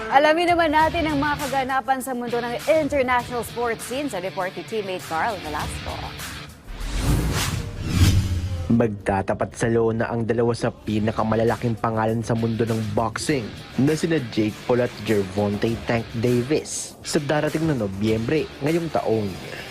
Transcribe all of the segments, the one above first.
Alamin naman natin ang mga kaganapan sa mundo ng international sports scene sa report ni teammate Carl Velasco. Magtatapat sa lona ang dalawa sa pinakamalalaking pangalan sa mundo ng boxing na sina Jake Paul at Gervonta Tank Davis sa darating na Nobyembre ngayong taong.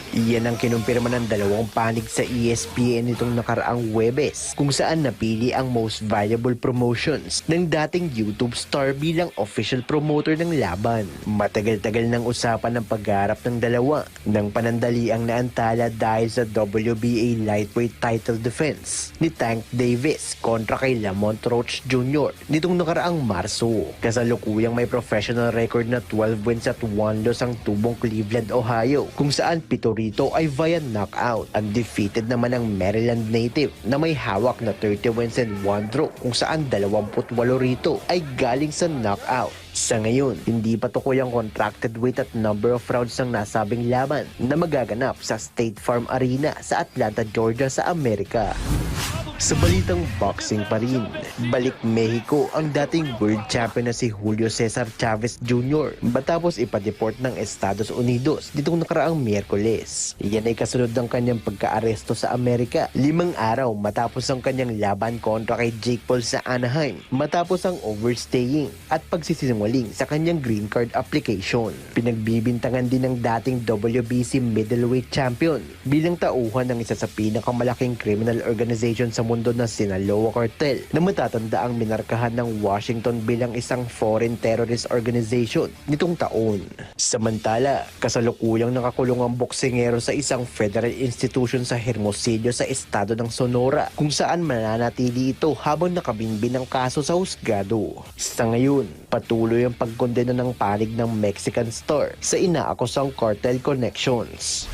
Iyan ang kinumpirma ng dalawang panig sa ESPN nitong nakaraang Huwebes kung saan napili ang most valuable promotions ng dating YouTube star bilang official promoter ng laban. Matagal-tagal ng usapan ng pagharap ng dalawa ng panandali ang naantala dahil sa WBA lightweight title defense ni Tank Davis kontra kay Lamont Roach Jr. nitong nakaraang Marso. Kasalukuyang may professional record na 12 wins at 1 loss ang tubong Cleveland, Ohio kung saan 7 rito ay via knockout. Undefeated naman ang Maryland native na may hawak na 30 wins and 1 draw kung saan 28 rito ay galing sa knockout. Sa ngayon, hindi pa tukoy ang contracted weight at number of rounds ng nasabing laban na magaganap sa State Farm Arena sa Atlanta, Georgia sa Amerika. Sa balitang boxing pa rin, balik Mexico ang dating world champion na si Julio Cesar Chavez Jr. matapos ipadeport ng Estados Unidos nitong nakaraang Miyerkules. Iyan ay kasunod ng kanyang pagka-aresto sa Amerika 5 araw matapos ang kanyang laban kontra kay Jake Paul sa Anaheim matapos ang overstaying at pagsisinungaling sa kanyang green card application. Pinagbibintangan din ng dating WBC middleweight champion bilang tauhan ng isa sa pinakamalaking criminal organization sa mundo na Sinaloa Cartel na matatanda ang minarkahan ng Washington bilang isang foreign terrorist organization nitong taon. Samantala, kasalukuyang nakakulong ang boksingero sa isang federal institution sa Hermosillo sa estado ng Sonora kung saan mananatili ito habang nakabinbin ng kaso sa husgado. Sa ngayon, patuloy ang pagkondena ng panig ng Mexican star sa inaakusang cartel connections.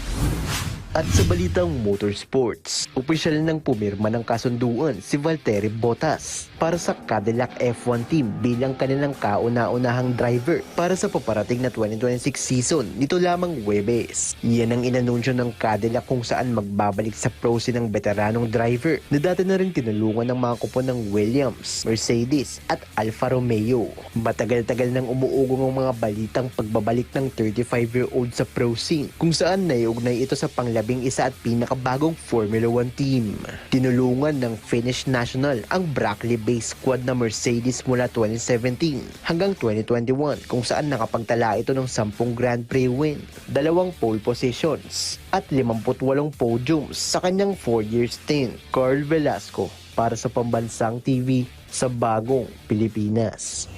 At sa balitang motorsports, opisyal nang pumirma ng kasunduan si Valtteri Bottas para sa Cadillac F1 team bilang kanilang kauna-unahang driver para sa paparating na 2026 season nito lamang Huwebes. Yan ang inanunsyo ng Cadillac kung saan magbabalik sa pro ng veteranong driver na dati na rin tinulungan ng mga kupon ng Williams, Mercedes at Alfa Romeo. Matagal-tagal nang umuugong ang mga balitang pagbabalik ng 35-year-old sa pro scene kung saan naiugnay ito sa isa at pinakabagong Formula 1 team. Tinulungan ng Finnish national ang Brackley-based squad na Mercedes mula 2017 hanggang 2021 kung saan nakapagtala ito ng 10 Grand Prix win, 2 pole positions at 58 podiums sa kanyang 4-year stint. Carl Velasco para sa Pambansang TV sa Bagong Pilipinas.